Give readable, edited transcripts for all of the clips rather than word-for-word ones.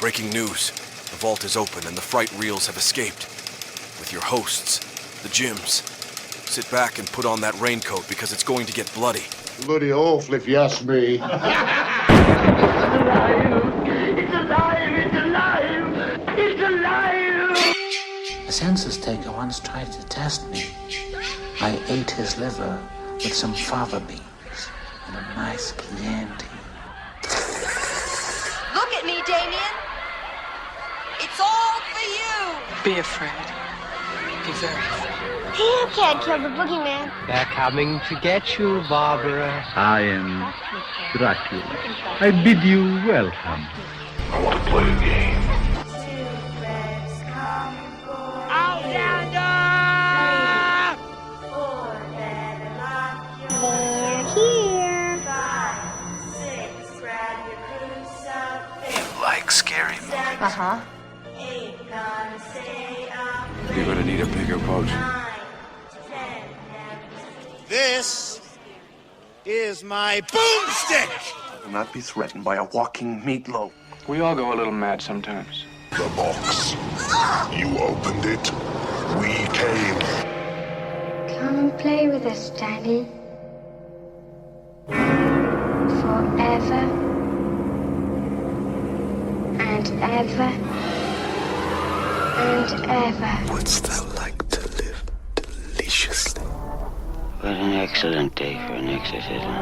Breaking news. The vault is open and the fright reels have escaped. With your hosts, the Jims. Sit back and put on that raincoat because it's going to get bloody. Bloody awful if you ask me. It's alive! It's alive! It's alive! A census taker once tried to test me. I ate his liver with some fava beans and a nice Chianti. Look at me, Damien. It's all for you. Be afraid. Be very afraid. You can't kill the boogeyman. They're coming to get you, Barbara. I am Dracula. I bid you welcome. I want to play a game. Outlander! They're here. You like scary movies? Uh-huh. You're gonna need a bigger boat. This is my boomstick! I will not be threatened by a walking meatloaf. We all go a little mad sometimes. The box. You opened it. We came. Come and play with us, Daddy. Forever. And ever. And ever. What's that like to live deliciously? What an excellent day for an exorcism.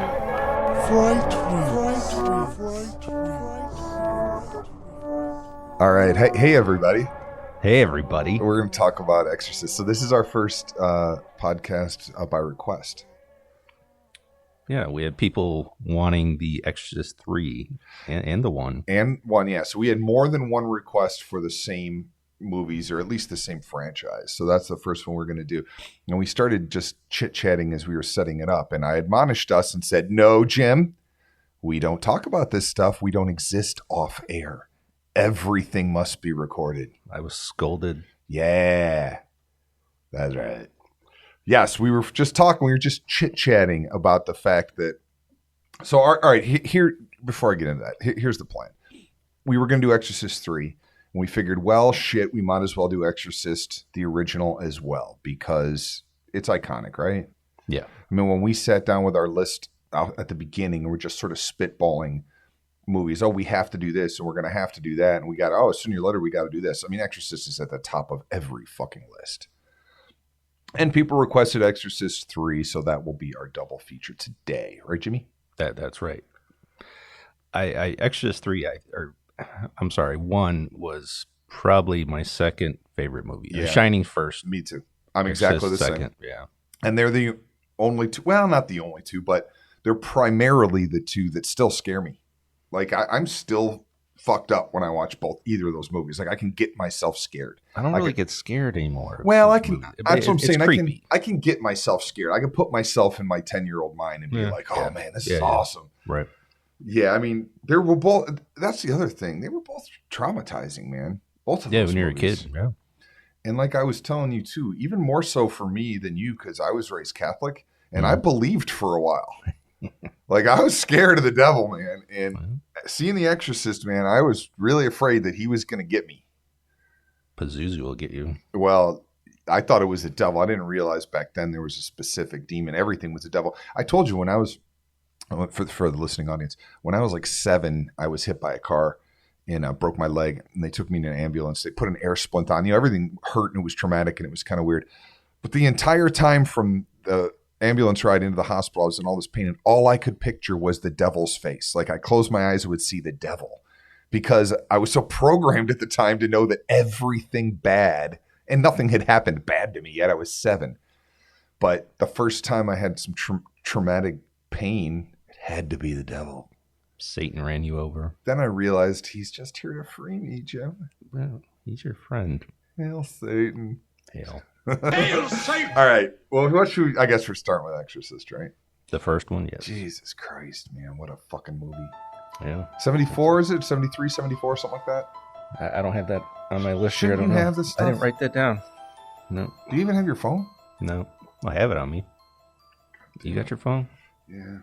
All right. Hey, everybody. Hey, everybody. We're going to talk about Exorcist. So this is our first podcast by request. Yeah, we had people wanting the Exorcist 3 and the 1. And 1, yeah. So we had more than one request for the same movies, or at least the same franchise. So that's the first one we're going to do. And we started just chit-chatting as we were setting it up. And I admonished us and said, no, Jim, we don't talk about this stuff. We don't exist off air. Everything must be recorded. I was scolded. Yeah, that's right. Yes, we were just talking. We were just chit-chatting about the fact that. So, all right, here, before I get into that, here's the plan. We were going to do Exorcist 3. And we figured, well, shit, we might as well do Exorcist, the original, as well, because it's iconic, right? Yeah. I mean, when we sat down with our list at the beginning, and we're just sort of spitballing movies. Oh, we have to do this, and we're going to have to do that. And we got, sooner or later, we got to do this. I mean, Exorcist is at the top of every fucking list. And people requested Exorcist 3, so that will be our double feature today. Right, Jimmy? That's right. Exorcist 3, I'm sorry, 1 was probably my second favorite movie. Yeah. Shining first. Me too. I'm exactly the second. same. Yeah. And they're the only two, well, not the only two, but they're primarily the two that still scare me. Like, I'm still fucked up when I watch either of those movies. Like, I can get myself scared. I don't really get scared anymore. Well, I can. That's what I'm saying. Creepy. I can get myself scared. I can put myself in my 10-year-old mind and be like, "Oh man, this is awesome." Right. Yeah, I mean, they were both. That's the other thing. They were both traumatizing, man. Both of those when you were a movies. kid. Yeah. And like I was telling you too, even more so for me than you, because I was raised Catholic and I believed for a while. Like, I was scared of the devil, man. And seeing The Exorcist, man, I was really afraid that he was going to get me. Pazuzu will get you. Well, I thought it was the devil. I didn't realize back then there was a specific demon. Everything was the devil. I told you when I was, for the listening audience, when I was like 7, I was hit by a car and broke my leg. And they took me to an ambulance. They put an air splint on. You know, everything hurt and it was traumatic and it was kind of weird. But the entire time from the ambulance ride into the hospital, I was in all this pain, and all I could picture was the devil's face. Like, I closed my eyes and would see the devil, because I was so programmed at the time to know that everything bad, and nothing had happened bad to me yet. I was 7. But the first time I had some traumatic pain, it had to be the devil. Satan ran you over. Then I realized he's just here to free me, Jim. Well, he's your friend. Hail Satan. Hail. Hail Satan. All right. Well, what should we, I guess we're starting with Exorcist, right? The first one, yes. Jesus Christ, man. What a fucking movie. Yeah. 74, is it? 73, 74, something like that? I don't have that on my list here. I Shouldn't don't you know. have this stuff? I didn't write that down. No. Do you even have your phone? No. I have it on me. You got your phone? Yeah.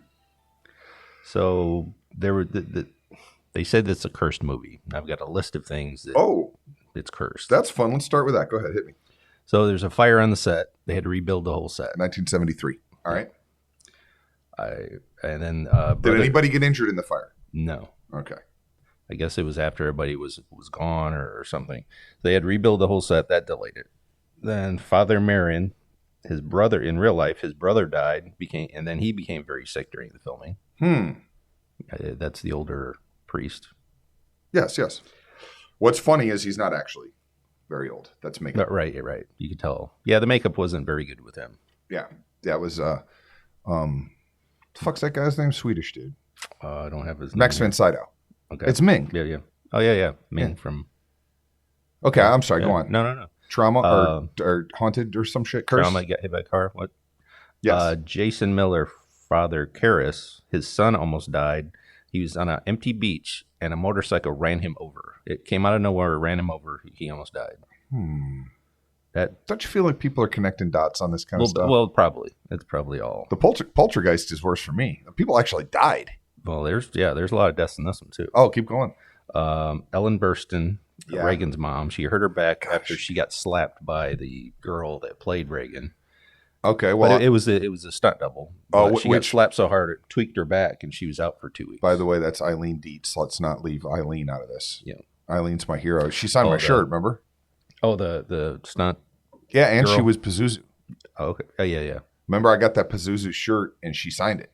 So there were They said it's a cursed movie. I've got a list of things that it's cursed. That's fun. Let's start with that. Go ahead, hit me. So there's a fire on the set. They had to rebuild the whole set. 1973. All right. And then did anybody get injured in the fire? No. Okay. I guess it was after everybody was gone or something. They had to rebuild the whole set. That delayed it. Then Father Marion, his brother in real life, his brother died, and then he became very sick during the filming. That's the older priest. Yes. What's funny is he's not actually very old. That's makeup. Right. You could tell. Yeah, the makeup wasn't very good with him. Yeah. That was fuck's that guy's name? Swedish dude. I don't have his name. Max von Sydow. Okay. It's Ming. Yeah. Oh yeah. Ming from. Okay, I'm sorry. Yeah. Go on. No. Trauma or haunted or some shit. Curse. Trauma. Got hit by a car. What? Yes. Jason Miller, Father Karras, his son almost died. He was on an empty beach and a motorcycle ran him over. It came out of nowhere, ran him over. He almost died. Don't you feel like people are connecting dots on this kind of stuff? Well, probably. It's probably all. The poltergeist is worse for me. People actually died. Well, there's a lot of deaths in this one too. Oh, keep going. Ellen Burstyn, Reagan's mom, she hurt her back after she got slapped by the girl that played Reagan. Okay, well, but it was a stunt double. She got slapped so hard it tweaked her back, and she was out for 2 weeks. By the way, that's Eileen Dietz. Let's not leave Eileen out of this. Yeah, Eileen's my hero. She signed my shirt. Remember? Oh, the stunt. Yeah, and girl. she was Pazuzu. Oh, okay. Oh, yeah. Remember, I got that Pazuzu shirt, and she signed it.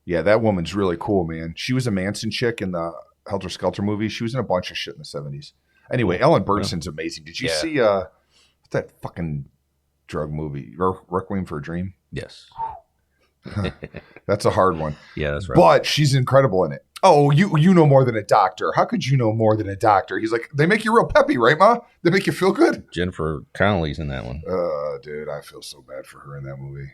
Yeah, that woman's really cool, man. She was a Manson chick in the Helter Skelter movie. She was in a bunch of shit in the 70s. Anyway, Ellen Burstyn's amazing. Did you see what's that fucking drug movie? Requiem for a Dream? Yes. That's a hard one. Yeah, that's right. But she's incredible in it. Oh, you know more than a doctor. How could you know more than a doctor? He's like, they make you real peppy, right, Ma? They make you feel good. Jennifer Connelly's in that one. Dude, I feel so bad for her in that movie.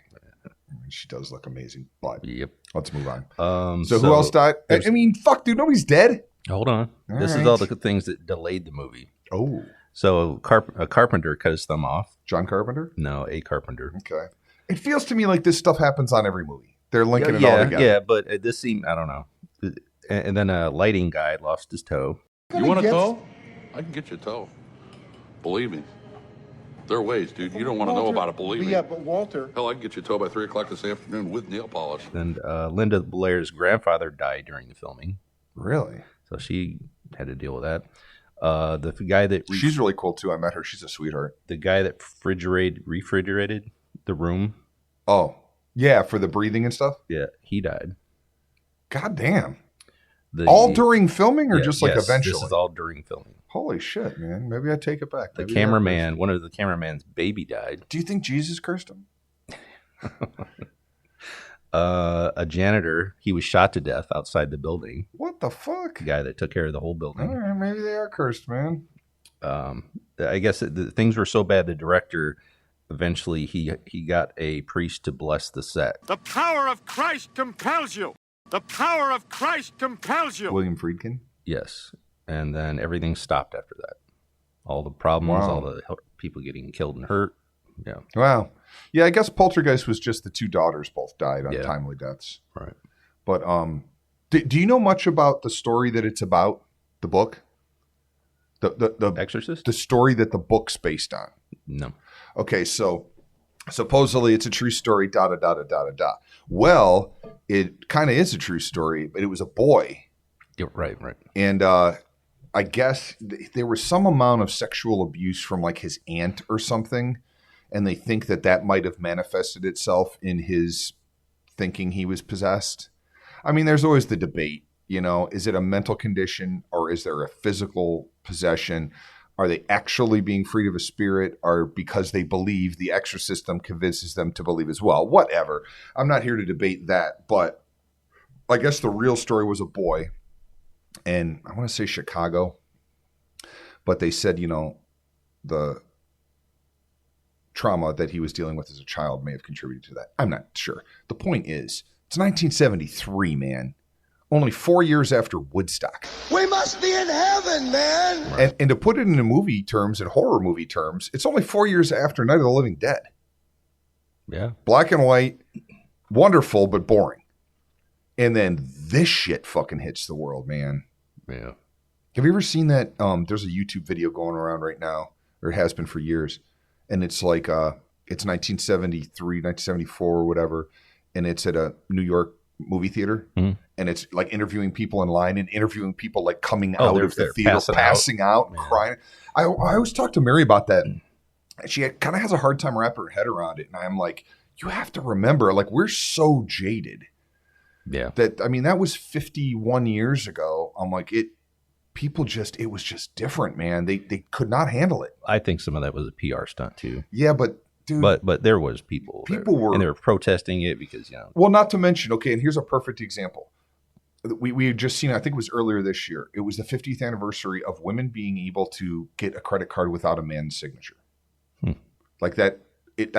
She does look amazing, but let's move on. So who else died? I mean, fuck, dude, nobody's dead. Hold on. This is all the things that delayed the movie. Oh. So a carpenter cut his thumb off. John Carpenter? No, a carpenter. Okay. It feels to me like this stuff happens on every movie. They're linking it all together. Yeah, but this seemed, I don't know. And then a lighting guy lost his toe. You want a toe? I can get you a toe. Believe me. There are ways, dude. You don't want to know about it, believe me. Yeah, but Walter. Hell, I can get you a toe by 3 o'clock this afternoon with nail polish. And Linda Blair's grandfather died during the filming. Really? So she had to deal with that. The guy that... She's really cool, too. I met her. She's a sweetheart. The guy that refrigerated the room. Oh, yeah, for the breathing and stuff? Yeah, he died. God damn. All during filming or just like eventually? This is all during filming. Holy shit, man. Maybe I take it back. The cameraman, one of the cameraman's baby died. Do you think Jesus cursed him? A janitor, he was shot to death outside the building. What the fuck? The guy that took care of the whole building. All right, maybe they are cursed, man. I guess the things were so bad, the director, eventually he got a priest to bless the set. The power of Christ compels you. The power of Christ compels you. William Friedkin? Yes. And then everything stopped after that. All the problems, all the people getting killed and hurt. Yeah. Wow. Yeah, I guess Poltergeist was just the two daughters both died untimely deaths. Right. But do you know much about the story that it's about, the book? The Exorcist? The story that the book's based on? No. Okay, so supposedly it's a true story, Well, it kind of is a true story, but it was a boy. Yeah, right. And I guess there was some amount of sexual abuse from like his aunt or something, and they think that might have manifested itself in his thinking he was possessed. I mean, there's always the debate, is it a mental condition or is there a physical possession? Are they actually being freed of a spirit, or because they believe the exorcist convinces them to believe as well? Whatever. I'm not here to debate that, but I guess the real story was a boy, and I want to say Chicago, but they said, the trauma that he was dealing with as a child may have contributed to that. I'm not sure. The point is, it's 1973, man. Only 4 years after Woodstock. We must be in heaven, man. And to put it into movie terms and horror movie terms, it's only 4 years after Night of the Living Dead. Yeah. Black and white, wonderful, but boring. And then this shit fucking hits the world, man. Yeah. Have you ever seen that? There's a YouTube video going around right now, or it has been for years. And it's like, it's 1973, 1974 or whatever. And it's at a New York movie theater. Mm-hmm. And it's like interviewing people in line and interviewing people like coming out of the theater, passing out and crying. I always talk to Mary about that. She kind of has a hard time wrapping her head around it. And I'm like, you have to remember, like, we're so jaded. Yeah. That, I mean, that was 51 years ago. I'm like, it was just different, man. They could not handle it. I think some of that was a PR stunt too. Yeah, but dude, but there was people were protesting it because, you know. Well, not to mention, okay, and here's a perfect example. We had just seen, I think it was earlier this year. It was the 50th anniversary of women being able to get a credit card without a man's signature. Like that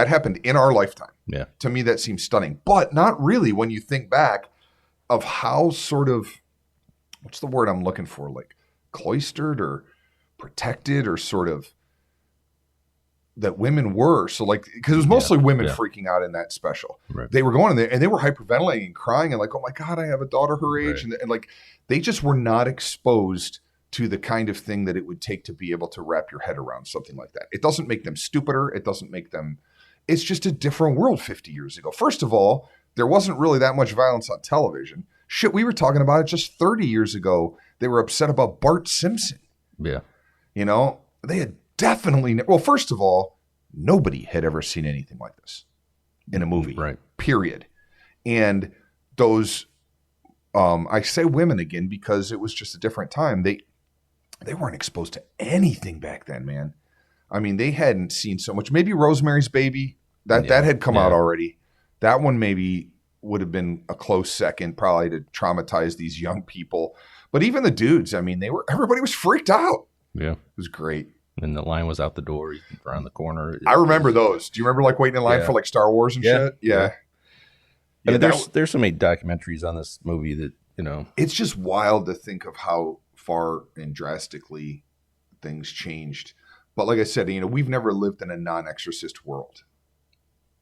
happened in our lifetime. Yeah. To me, that seems stunning, but not really when you think back of how sort of, what's the word I'm looking for? Like cloistered or protected or sort of that women were. So like, because it was mostly women freaking out in that special. Right. They were going in there and they were hyperventilating and crying and like, oh my God, I have a daughter her age. Right. And like, they just were not exposed to the kind of thing that it would take to be able to wrap your head around something like that. It doesn't make them stupider. It doesn't make them, it's just a different world 50 years ago. First of all, there wasn't really that much violence on television. Shit, we were talking about it just 30 years ago. They were upset about Bart Simpson. Yeah. You know, they had definitely, well, first of all, nobody had ever seen anything like this in a movie. Right. Period. And those, I say women again because it was just a different time. They weren't exposed to anything back then, man. I mean, they hadn't seen so much. Maybe Rosemary's Baby, that had come out already. That one maybe would have been a close second, probably to traumatize these young people. But even the dudes, I mean, everybody was freaked out. Yeah. It was great. And the line was out the door, around the corner. I remember those. Do you remember like waiting in line for like Star Wars and shit? Yeah. I mean, there's so many documentaries on this movie that, you know. It's just wild to think of how far and drastically things changed. But like I said, you know, we've never lived in a non-Exorcist world.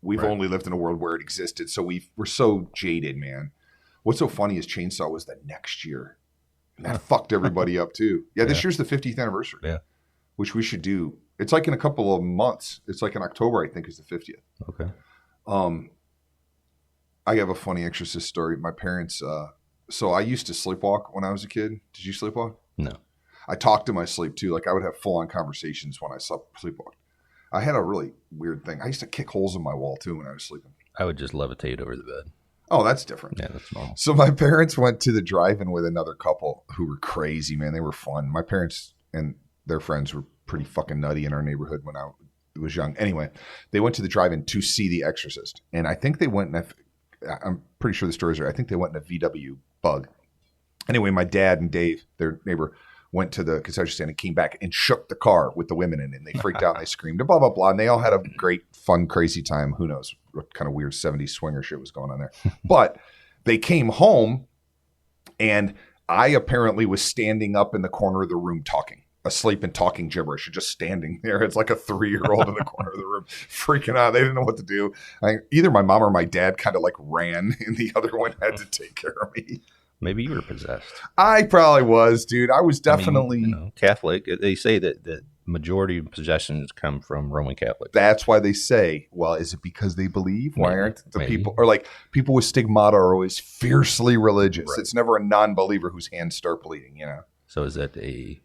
We've only lived in a world where it existed. So we're so jaded, man. What's so funny is Chainsaw was the next year. And that fucked everybody up too. Yeah, this year's the 50th anniversary. Yeah. Which we should do. It's like in a couple of months. It's like in October, I think, is the 50th. Okay. I have a funny Exorcist story. My parents, so I used to sleepwalk when I was a kid. Did you sleepwalk? No. I talked in my sleep too. Like I would have full-on conversations when I sleepwalked. I had a really weird thing. I used to kick holes in my wall too when I was sleeping. I would just levitate over the bed. Oh, that's different. Yeah, that's normal. So my parents went to the drive-in with another couple who were crazy, man. They were fun. My parents and their friends were pretty fucking nutty in our neighborhood when I was young. Anyway, they went to the drive-in to see The Exorcist. And I think they went in I'm pretty sure the story's right. I think they went in a VW Bug. Anyway, my dad and Dave, their neighbor, went to the concession stand and came back and shook the car with the women in it. And they freaked out and they screamed, blah, blah, blah. And they all had a great, fun, crazy time. Who knows what kind of weird 70s swinger shit was going on there. But they came home and I apparently was standing up in the corner of the room talking. Asleep and talking gibberish, just standing there. It's like a 3-year-old in the corner of the room, freaking out. They didn't know what to do. Either my mom or my dad kind of like ran, and the other one had to take care of me. Maybe you were possessed. I probably was, dude. I was definitely Catholic. They say that the majority of possessions come from Roman Catholics. That's why they say, well, is it because they believe? Why aren't the people, or like people with stigmata are always fiercely religious? Right. It's never a non-believer whose hands start bleeding, you know? So is that a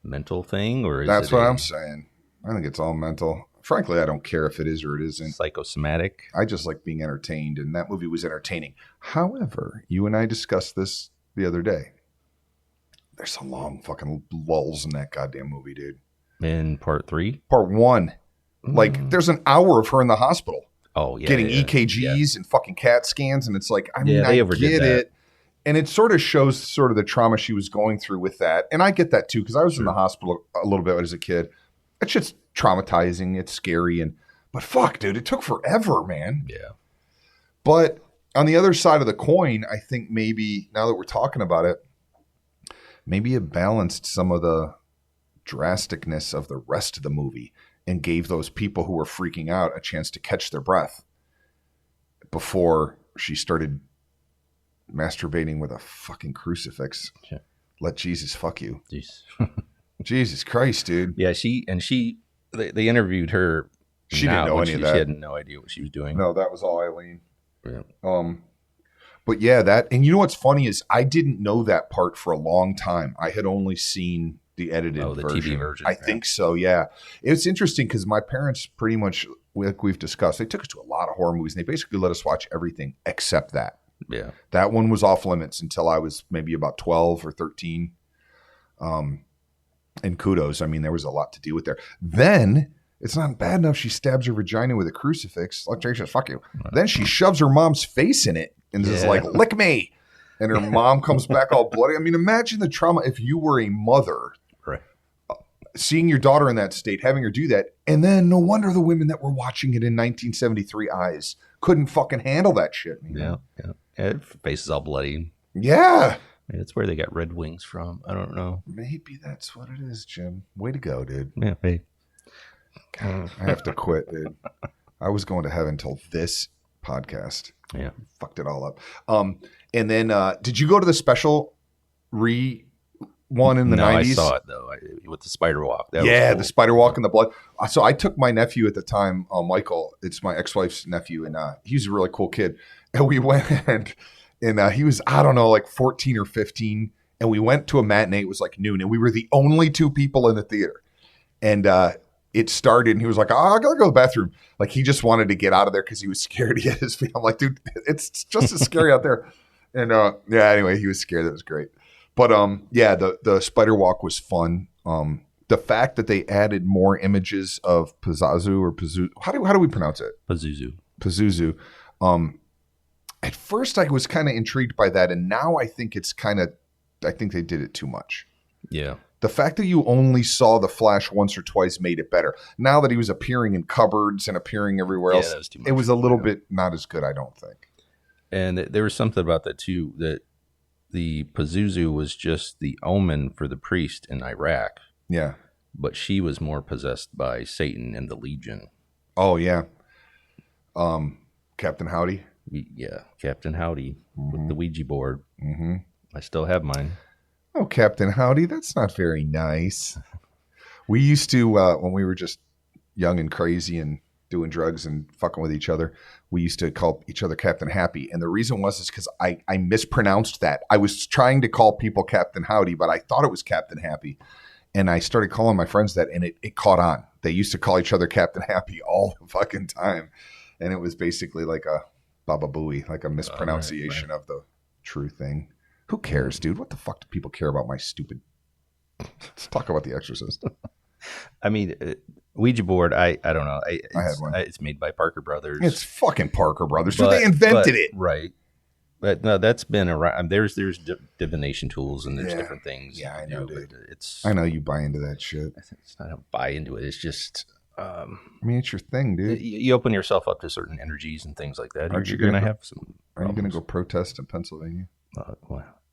mental thing, or is that's what I'm saying? I think it's all mental. Frankly, I don't care if it is or it isn't. Psychosomatic. I just like being entertained, and that movie was entertaining. However, you and I discussed this the other day. There's some long fucking lulls in that goddamn movie, dude. In part 3? Part 1. Like, there's an hour of her in the hospital. Oh, yeah. Getting EKGs and fucking CAT scans, and it's like, I mean, I get that. it. And it sort of shows sort of the trauma she was going through with that. And I get that too, because I was in the hospital a little bit as a kid. That shit's traumatizing. It's scary. But fuck, dude, it took forever, man. Yeah. But on the other side of the coin, I think maybe, now that we're talking about it, maybe it balanced some of the drasticness of the rest of the movie and gave those people who were freaking out a chance to catch their breath before she started masturbating with a fucking crucifix. Yeah. Let Jesus fuck you. Jeez. Jesus Christ, dude. Yeah, they interviewed her. She didn't know any of that. She had no idea what she was doing. No, that was all Eileen. Yeah. But yeah, and you know what's funny is I didn't know that part for a long time. I had only seen the edited version. TV version. I think so, yeah. It's interesting because my parents pretty much, like we've discussed, they took us to a lot of horror movies and they basically let us watch everything except that. Yeah. That one was off limits until I was maybe about 12 or 13. And kudos. I mean, there was a lot to deal with there. Then it's not bad enough she stabs her vagina with a crucifix. Like, Jesus, fuck you. Then she shoves her mom's face in it and is like, lick me. And her mom comes back all bloody. I mean, imagine the trauma if you were a mother, right? Seeing your daughter in that state, having her do that. And then no wonder the women that were watching it in 1973 eyes couldn't fucking handle that shit. Man. Yeah. Her face is all bloody. Yeah. That's where they got red wings from. I don't know. Maybe that's what it is, Jim. Way to go, dude. Yeah, hey. I have to quit, dude. I was going to heaven till this podcast. Yeah. Fucked it all up. And then did you go to the special one in the 90s? I saw it, though, with the spider walk. That was cool. The spider walk and the blood. So I took my nephew at the time, Michael. It's my ex-wife's nephew, and he's a really cool kid. And we went and he was, I don't know, like 14 or 15. And we went to a matinee. It was like noon. And we were the only two people in the theater. And it started and he was like, I got to go to the bathroom. Like he just wanted to get out of there because he was scared to get his feet. I'm like, dude, it's just as scary out there. And anyway, he was scared. That was great. But the spider walk was fun. The fact that they added more images of Pazuzu or Pazuzu. How do we pronounce it? Pazuzu. At first, I was kind of intrigued by that, and now I think I think they did it too much. Yeah. The fact that you only saw the Flash once or twice made it better. Now that he was appearing in cupboards and appearing everywhere else, was too much. It was a little bit not as good, I don't think. And there was something about that, too, that the Pazuzu was just the omen for the priest in Iraq. Yeah. But she was more possessed by Satan and the Legion. Oh, yeah. Captain Howdy? Yeah, Captain Howdy with the Ouija board. Mm-hmm. I still have mine. Oh, Captain Howdy, that's not very nice. We used to, when we were just young and crazy and doing drugs and fucking with each other, we used to call each other Captain Happy. And the reason was because I mispronounced that. I was trying to call people Captain Howdy, but I thought it was Captain Happy. And I started calling my friends that, and it caught on. They used to call each other Captain Happy all the fucking time. And it was basically like a Baba Booey, like a mispronunciation of the true thing. Who cares, dude? What the fuck do people care about my stupid... Let's talk about The Exorcist. I mean, Ouija board, I don't know. I had one. It's made by Parker Brothers. It's fucking Parker Brothers. So they invented it. Right. But no, that's been around. There's divination tools and there's different things. Yeah, I know, dude. I know you buy into that shit. It's not a buy into it. It's just... I mean, it's your thing, dude. You open yourself up to certain energies and things like that. You're going to have some problems. Are you going to go protest in Pennsylvania?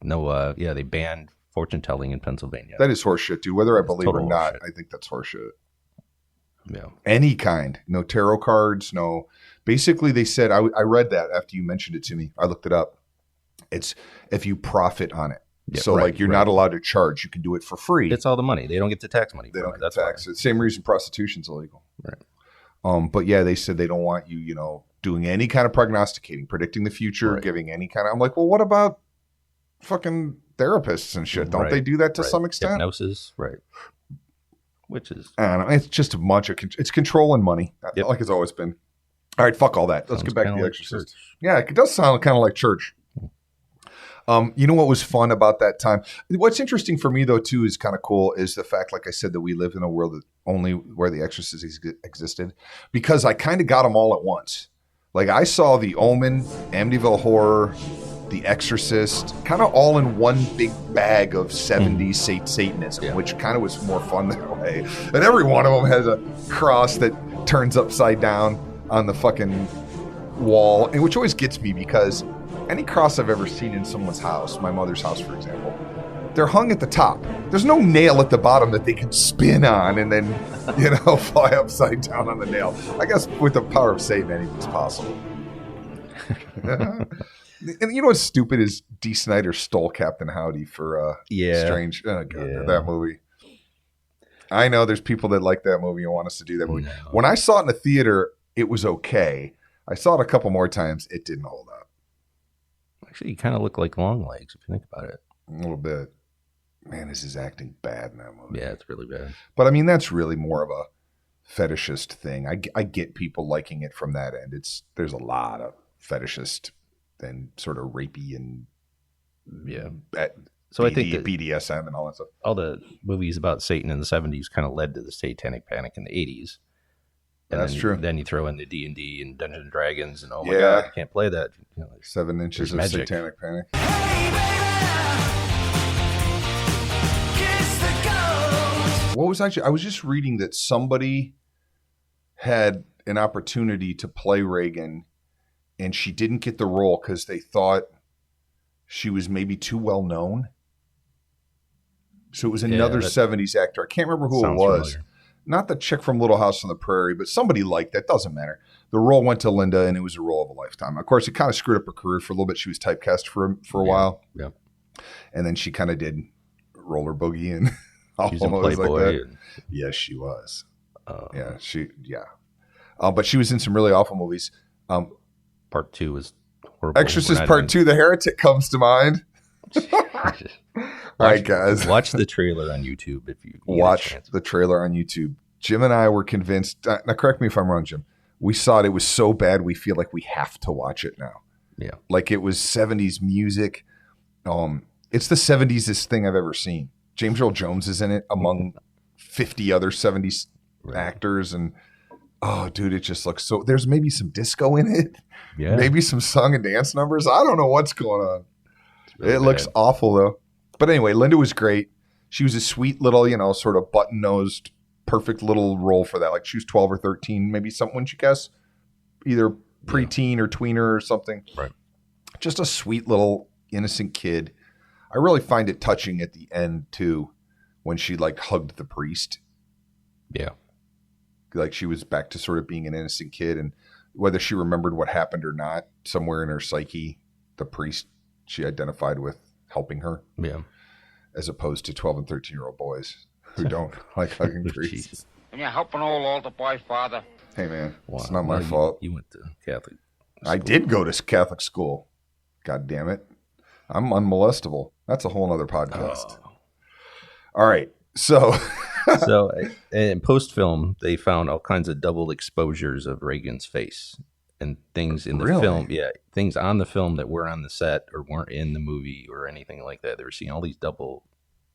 No, they banned fortune telling in Pennsylvania. That is horseshit, dude. Whether I believe or not, horseshit. I think that's horseshit. Yeah. Any kind. No tarot cards, no. Basically, they said, I read that after you mentioned it to me. I looked it up. It's if you profit on it. Yeah, so, you're not allowed to charge. You can do it for free. It's all the money. They don't get the tax money. They don't get tax. It's the same reason prostitution's illegal. Right. But yeah, they said they don't want you, doing any kind of prognosticating, predicting the future, giving any kind of... I'm like, well, what about fucking therapists and shit? Don't they do that to some extent? Hypnosis, right. Which is... I don't know. It's just a bunch of... It's control and money, like it's always been. All right, fuck all that. Let's get back to The Exorcist. Yeah, it does sound kind of like church. You know what was fun about that time? What's interesting for me, though, too, is kind of cool, is the fact, like I said, that we lived in a world that only where The Exorcist existed, because I kind of got them all at once. Like, I saw The Omen, Amityville Horror, The Exorcist, kind of all in one big bag of 70s Satanism, which kind of was more fun that way. And every one of them has a cross that turns upside down on the fucking wall, and which always gets me because... any cross I've ever seen in someone's house, my mother's house, for example, they're hung at the top. There's no nail at the bottom that they can spin on and then, fly upside down on the nail. I guess with the power of Satan, anything's possible. And you know what's stupid is Dee Snider stole Captain Howdy for Strange. Oh, God, that movie. I know there's people that like that movie and want us to do that movie. No. When I saw it in the theater, it was okay. I saw it a couple more times. It didn't hold up. Actually, you kind of look like Longlegs if you think about it. A little bit. Man, is his acting bad in that movie? Yeah, it's really bad. But I mean, that's really more of a fetishist thing. I get people liking it from that end. There's a lot of fetishist and sort of rapey and so I think that BDSM and all that stuff. All the movies about Satan in the 70s kind of led to the Satanic Panic in the 80s. And that's true. Then you throw in the D&D and Dungeons and Dragons, and oh my God, I can't play that. 7 inches of magic. Satanic Panic. What was I was just reading that somebody had an opportunity to play Reagan, and she didn't get the role because they thought she was maybe too well known. So it was another 70s actor. I can't remember who it was. Familiar. Not the chick from Little House on the Prairie, but somebody like that. Doesn't matter. The role went to Linda, and it was a role of a lifetime. Of course, it kind of screwed up her career for a little bit. She was typecast for a while. Yeah. And then she kind of did Roller Boogie and all She's in Playboy. Like that. Yes, she was. But she was in some really awful movies. Part 2 was horrible. Exorcist Part 2, The Heretic comes to mind. All right, guys. Watch the trailer on YouTube if you watch the trailer on YouTube. Jim and I were convinced. Now, correct me if I'm wrong, Jim. We saw it. It was so bad. We feel like we have to watch it now. Yeah. Like it was 70s music. It's the 70s thing I've ever seen. James Earl Jones is in it among 50 other 70s actors. And oh, dude, it just looks so. There's maybe some disco in it. Yeah. Maybe some song and dance numbers. I don't know what's going on. Really it looks awful, though. But anyway, Linda was great. She was a sweet little, sort of button-nosed, perfect little role for that. Like she was 12 or 13, maybe something, wouldn't you guess? Either preteen or tweener or something. Right. Just a sweet little innocent kid. I really find it touching at the end, too, when she, hugged the priest. Yeah. Like she was back to sort of being an innocent kid. And whether she remembered what happened or not, somewhere in her psyche, the priest she identified with helping her. Yeah. As opposed to 12 and 13-year-old boys who don't like hugging priests. Can you help an old altar boy, Father? Hey, man, it's not my fault. You went to Catholic school. I did go to Catholic school. God damn it. I'm unmolestable. That's a whole other podcast. Oh. All right. So in post-film, they found all kinds of double exposures of Reagan's face and things in the film. Yeah, things on the film that were on the set or weren't in the movie or anything like that. They were seeing all these double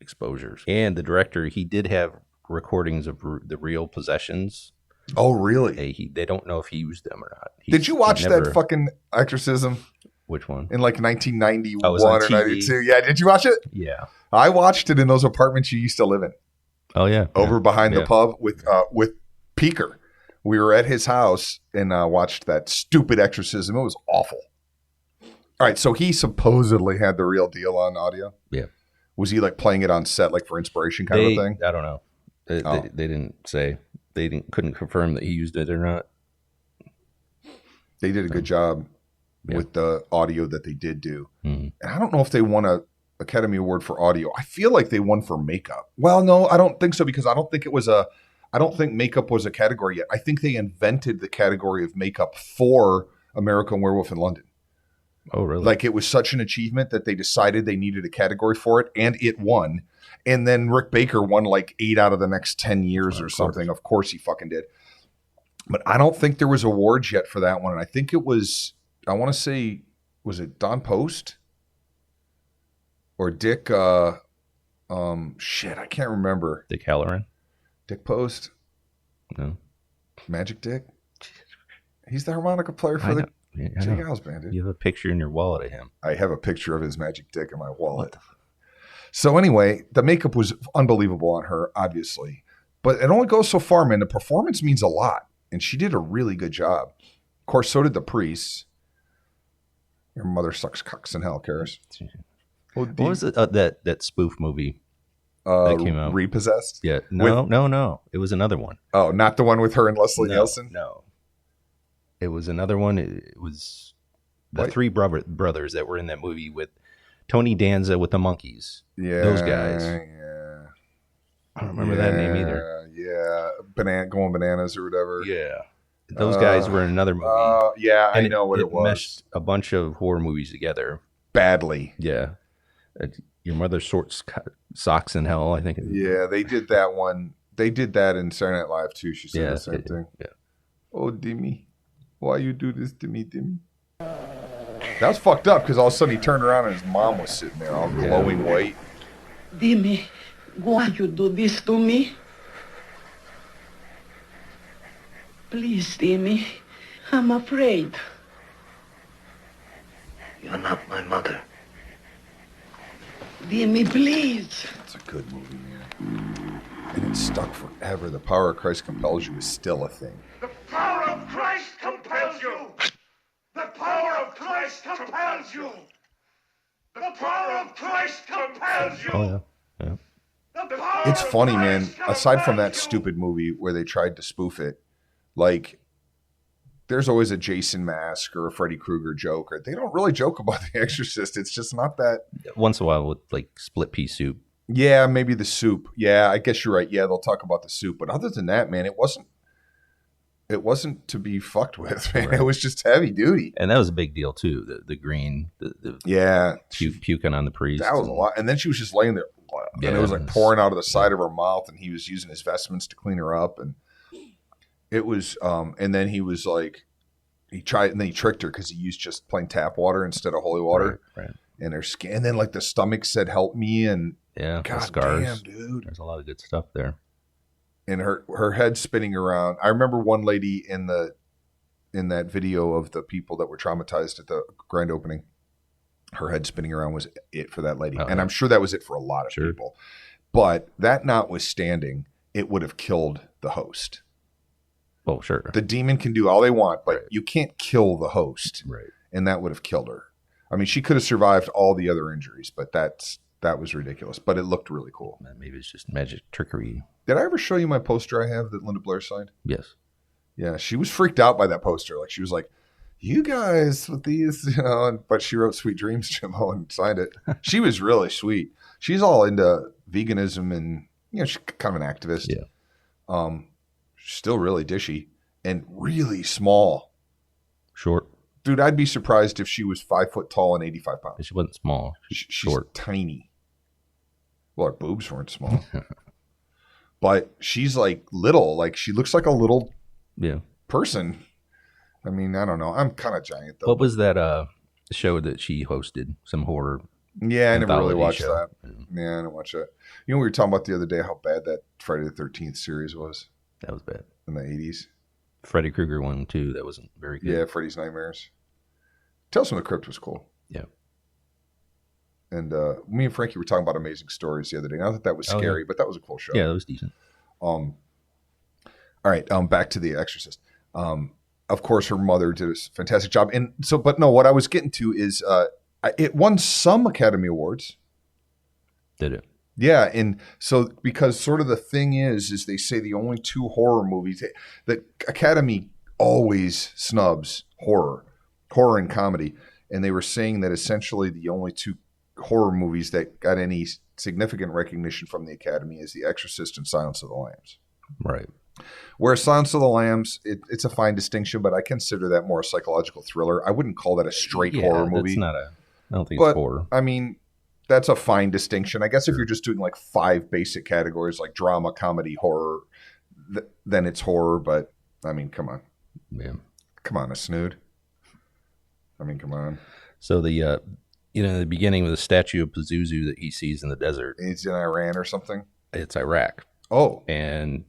exposures. And the director, he did have recordings of the real possessions. Oh, really? They don't know if he used them or not. Did you watch that fucking exorcism? Which one? In 1991 or 92. Yeah, did you watch it? Yeah. I watched it in those apartments you used to live in. Oh, yeah. Over behind the pub with Peaker. We were at his house and watched that stupid exorcism. It was awful. All right, so he supposedly had the real deal on audio. Yeah. Was he playing it on set for inspiration kind of a thing? I don't know. They didn't say. They couldn't confirm that he used it or not. They did a good job with the audio that they did do. Mm-hmm. And I don't know if they won a Academy Award for audio. I feel like they won for makeup. Well, no, I don't think so because I don't think makeup was a category yet. I think they invented the category of makeup for American Werewolf in London. Oh, really? It was such an achievement that they decided they needed a category for it, and it won. And then Rick Baker won 8 out of the next 10 years or something. Of course he fucking did. But I don't think there was awards yet for that one. And I think it was, I want to say, was it Don Post? Or Dick, I can't remember. Dick Halloran? Dick Post? No. Magic Dick? He's the harmonica player for the J. Giles band, dude. You have a picture in your wallet of him. I have a picture of his Magic Dick in my wallet. So anyway, the makeup was unbelievable on her, obviously. But it only goes so far, man. The performance means a lot. And she did a really good job. Of course, so did the priests. Your mother sucks cocks in hell, Karis. What was it? That spoof movie that came out? Repossessed? Yeah. No. It was another one. Oh, not the one with her and Leslie Nielsen? No. It was another one. It was The three brothers that were in that movie with Tony Danza with the monkeys. Yeah, those guys. Yeah, I don't remember that name either. Yeah, going bananas or whatever. Yeah, those guys were in another movie. Yeah, I know what it was. Meshed a bunch of horror movies together badly. Yeah, Your Mother Sorts Socks in Hell, I think. Yeah, they did that one. They did that in Saturday Night Live too. She said the same thing. Yeah. Oh, Dimmy, why you do this to me, Dimmy? That was fucked up because all of a sudden he turned around and his mom was sitting there all glowing white. Dimmy, why you do this to me? Please, Dimmy, I'm afraid. You're not my mother. Dimmy, please. It's a good movie, man. And it's stuck forever. The power of Christ compels you is still a thing. The power of Christ compels you. The power of Christ compels you. The power of Christ compels you. Oh, yeah. It's funny, man. Aside from that stupid movie where they tried to spoof it, like, there's always a Jason mask or a Freddy Krueger joke, or they don't really joke about The Exorcist. It's just not that. Once in a while with like split pea soup. Yeah, maybe the soup. Yeah, I guess you're right. Yeah, they'll talk about the soup, but other than that, man, it wasn't to be fucked with, man. Right. It was just heavy duty, and that was a big deal too. The green, puking on the priest. That was a lot. And then she was just laying there, and it was like pouring out of the side of her mouth, and he was using his vestments to clean her up, and it was. And then he was like, he tried, and then he tricked her because he used just plain tap water instead of holy water, right. And her skin, and then like the stomach said, "Help me," and God the scars. Damn, dude. There's a lot of good stuff there. And her head spinning around. I remember one lady in that video of the people that were traumatized at the grand opening. Her head spinning around was it for that lady, and I'm sure that was it for a lot of people. But that notwithstanding, it would have killed the host. Oh, sure. The demon can do all they want, but you can't kill the host, right? And that would have killed her. I mean, she could have survived all the other injuries, but that was ridiculous. But it looked really cool. Maybe it's just magic trickery. Did I ever show you my poster I have that Linda Blair signed? Yes. Yeah, she was freaked out by that poster. Like, she was like, "You guys with these," but she wrote "Sweet Dreams," Jimbo, and signed it. She was really sweet. She's all into veganism and, she's kind of an activist. Yeah. She's still really dishy and really small. Short. Dude, I'd be surprised if she was 5 foot tall and 85 pounds. She wasn't small. She's short. Tiny. Well, her boobs weren't small. But she's like little. Like, she looks like a little person. I mean, I don't know. I'm kind of giant, though. What was that show that she hosted? Some horror. Yeah, I never really watched that. Yeah, I didn't watch that. We were talking about the other day how bad that Friday the 13th series was. That was bad. In the 80s. Freddy Krueger one, too. That wasn't very good. Yeah, Freddy's Nightmares. Tales from the Crypt was cool. Yeah. And me and Frankie were talking about Amazing Stories the other day. Not that was scary, but that was a cool show. Yeah, that was decent. All right, back to The Exorcist. Of course, her mother did a fantastic job. And so, but no, what I was getting to is it won some Academy Awards. Did it? Yeah, and so because sort of the thing is they say the only two horror movies, the Academy always snubs horror and comedy, and they were saying that essentially the only two horror movies that got any significant recognition from the Academy is The Exorcist and Silence of the Lambs. Right. Whereas Silence of the Lambs, it's a fine distinction, but I consider that more a psychological thriller. I wouldn't call that a straight horror movie. I don't think it's horror. I mean, that's a fine distinction. I guess if you're just doing like 5 basic categories like drama, comedy, horror, then it's horror. But I mean, come on. Yeah. Come on, a snood. I mean, come on. So the the beginning with the statue of Pazuzu that he sees in the desert. It's in Iran or something? It's Iraq. Oh. And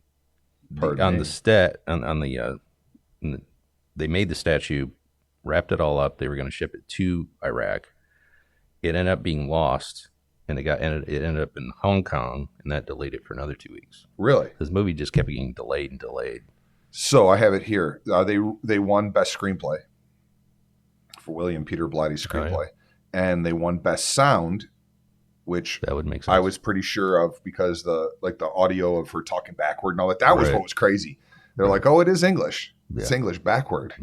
on the they made the statue, wrapped it all up. They were going to ship it to Iraq. It ended up being lost, and it ended up in Hong Kong, and that delayed it for another 2 weeks. Really? This movie just kept getting delayed and delayed. So I have it here. They won Best Screenplay for William Peter Blatty's screenplay, and they won Best Sound, which that would make sense. I was pretty sure of because the audio of her talking backward and all that was what was crazy. They're like, oh, it is English. It's English backward.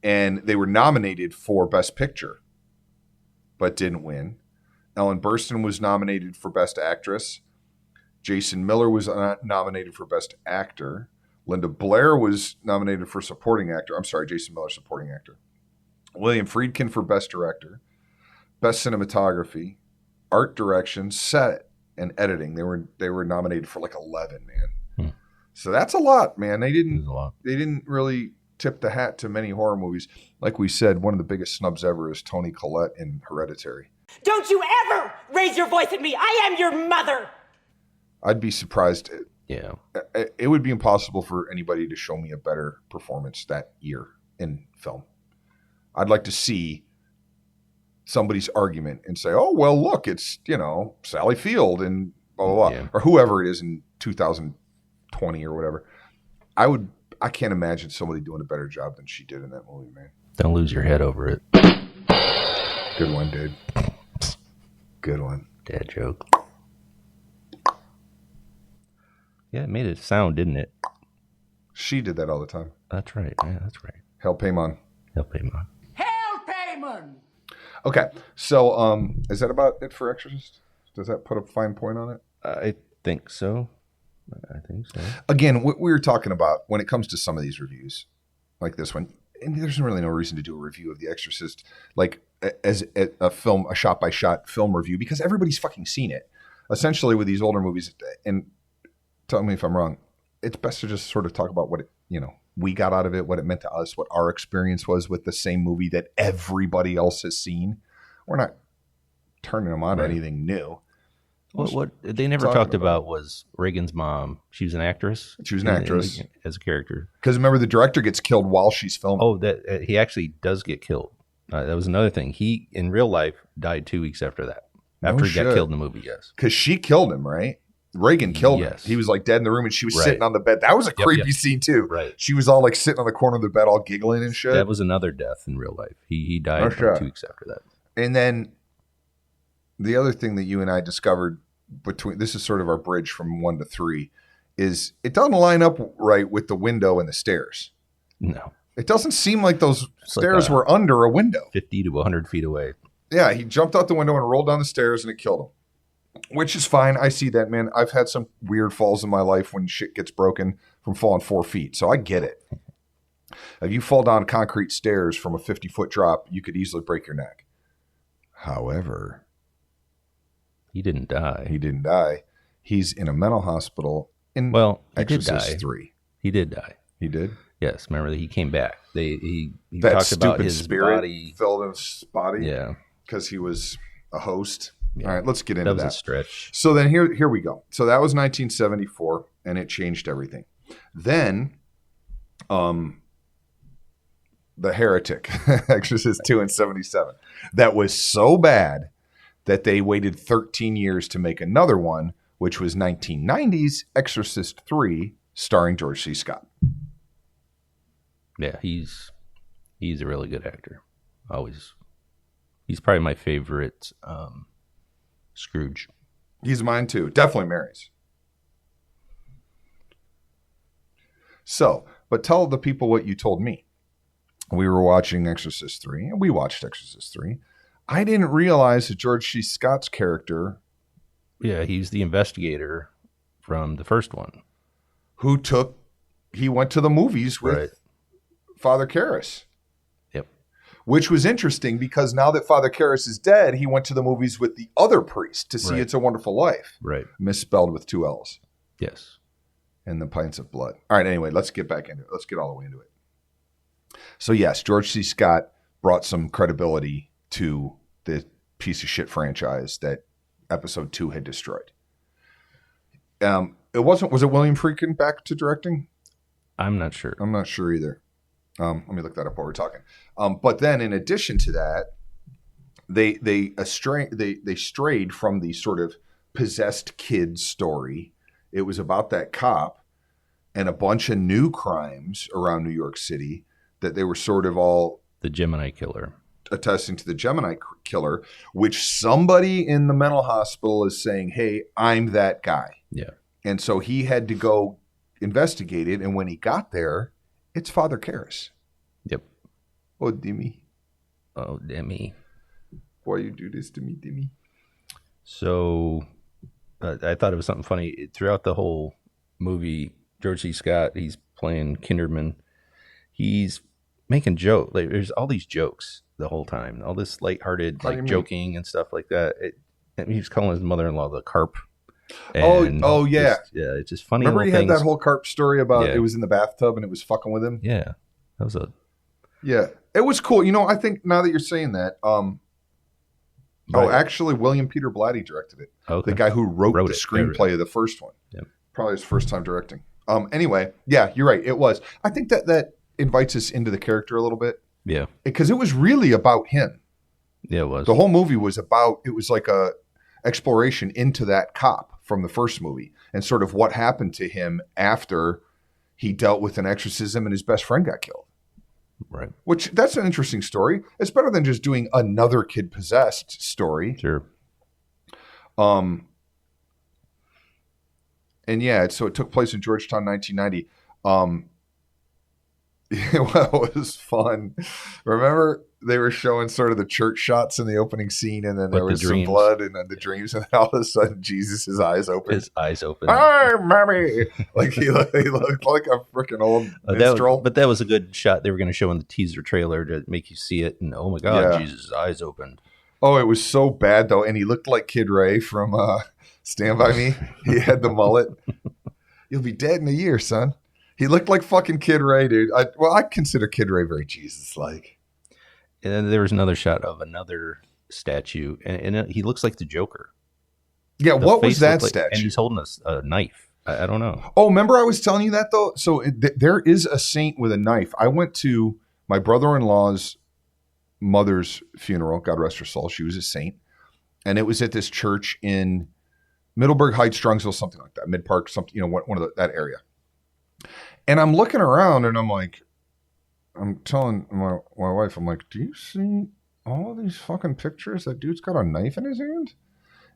And they were nominated for Best Picture, but didn't win. Ellen Burstyn was nominated for Best Actress. Jason Miller was nominated for Best Actor. Linda Blair was nominated for Supporting Actor. I'm sorry, Jason Miller, Supporting Actor. William Friedkin for Best Director. Best Cinematography, Art Direction, Set, and Editing. They were nominated for like 11, man. So that's a lot, man. They didn't really tip the hat to many horror movies. Like we said, one of the biggest snubs ever is Toni Collette in Hereditary. Don't you ever raise your voice at me. I am your mother. I'd be surprised. Yeah. It would be impossible for anybody to show me a better performance that year in film. I'd like to see somebody's argument and say, oh, well, look, it's, Sally Field and blah, blah, blah. Yeah. Or whoever it is in 2020 or whatever. I can't imagine somebody doing a better job than she did in that movie, man. Don't lose your head over it. Good one, dude. Good one. Dad joke. Yeah, it made it sound, didn't it? She did that all the time. That's right. Yeah, that's right. Hell Paimon. Hell Paimon. Hell Paimon! Okay, so is that about it for Exorcist? Does that put a fine point on it? I think so. Again, what we were talking about when it comes to some of these reviews, like this one, and there's really no reason to do a review of The Exorcist, like as a shot-by-shot film review, because everybody's fucking seen it. Essentially, with these older movies, and tell me if I'm wrong, it's best to just sort of talk about what it, we got out of it, what it meant to us, what our experience was with the same movie that everybody else has seen. We're not turning them on to anything new. What they never talked about was Reagan's mom. She was an actress. She was an actress as a character. Because remember, the director gets killed while she's filming. Oh, that he actually does get killed. That was another thing. He in real life died 2 weeks after that. After he got killed in the movie, yes. Because she killed him, right? Reagan killed him. He was like dead in the room, and she was sitting on the bed. That was a creepy scene too. Right. She was all like sitting on the corner of the bed, all giggling and shit. That was another death in real life. He died 2 weeks after that. And then the other thing that you and I discovered this is sort of our bridge from 1 to 3, is it doesn't line up right with the window and the stairs. No. It doesn't seem like those stairs were under a window. 50 to 100 feet away. Yeah, he jumped out the window and rolled down the stairs and it killed him. Which is fine. I see that, man. I've had some weird falls in my life when shit gets broken from falling 4 feet. So I get it. If you fall down concrete stairs from a 50-foot drop, you could easily break your neck. However, he didn't die. He didn't die. He's in a mental hospital in Exorcist 3. He did die. He did? Yes. Remember that he came back. He that talked about his spirit body. Filled his body? Yeah. Because he was a host. Yeah. All right, let's get into that. That was a stretch. So then here we go. So that was 1974, and it changed everything. Then, The Heretic, Exorcist 2 in 77. That was so bad that they waited 13 years to make another one, which was 1990's Exorcist 3, starring George C. Scott. Yeah, he's a really good actor. Always. He's probably my favorite Scrooge. He's mine too. Definitely Mary's. So, but tell the people what you told me. We were watching Exorcist 3, and we watched Exorcist 3. I didn't realize that George C. Scott's character... Yeah, he's the investigator from the first one. He went to the movies with Father Karras. Yep. Which was interesting because now that Father Karras is dead, he went to the movies with the other priest to see It's a Wonderful Life. Right. Misspelled with 2 L's. Yes. And the Pints of Blood. All right, anyway, let's get back into it. Let's get all the way into it. So yes, George C. Scott brought some credibility to the piece of shit franchise that Episode 2 had destroyed. Was it William Friedkin back to directing? I'm not sure. I'm not sure either. Let me look that up while we're talking. But then in addition to that, they strayed from the sort of possessed kid story. It was about that cop and a bunch of new crimes around New York City that they were sort of all... The Gemini Killer. Attesting to the Gemini Killer, which somebody in the mental hospital is saying, hey, I'm that guy. Yeah. And so he had to go investigate it. And when he got there, it's Father Karras. Yep. Oh, Dimmy. Oh, Demi. Why you do this to me, Dimmy? So I thought it was something funny. Throughout the whole movie, George C. Scott, he's playing Kinderman. He's making jokes. Like, there's all these jokes the whole time. All this lighthearted, like joking and stuff like that. He was calling his mother-in-law the carp. And oh yeah. It's just funny. Remember he had things. that whole carp story about it was in the bathtub and it was fucking with him? Yeah. That was it was cool. I think now that you're saying that, actually William Peter Blatty directed it. Okay. The guy who wrote the screenplay of the first one. Yep. Probably his first time directing. Anyway, yeah, you're right. It was. I think that invites us into the character a little bit. Yeah. Because it was really about him. Yeah, it was. The whole movie was about, it was like a exploration into that cop from the first movie and sort of what happened to him after he dealt with an exorcism and his best friend got killed. Right. Which, that's an interesting story. It's better than just doing another kid possessed story. Sure. And yeah, so it took place in Georgetown, 1990. Well, it was fun. Remember, they were showing sort of the church shots in the opening scene, and then there was some blood, and then the dreams, and then all of a sudden, Jesus' eyes opened. His eyes opened. Hi, mommy! Like he looked like a freaking old minstrel. But that was a good shot they were going to show in the teaser trailer to make you see it, and oh my God, Jesus' eyes opened. Oh, it was so bad, though, and he looked like Kid Ray from Stand By Me. He had the mullet. You'll be dead in a year, son. He looked like fucking Kid Ray, dude. I consider Kid Ray very Jesus-like. And then there was another shot of another statue, and he looks like the Joker. Yeah, what was that statue? And he's holding a knife. I don't know. Oh, remember I was telling you that, though? So there is a saint with a knife. I went to my brother-in-law's mother's funeral. God rest her soul. She was a saint. And it was at this church in Middleburg Heights, Strongsville, something like that. Mid-Park, something, one of that area. And I'm looking around and I'm like, I'm telling my wife, I'm like, do you see all these fucking pictures? That dude's got a knife in his hand?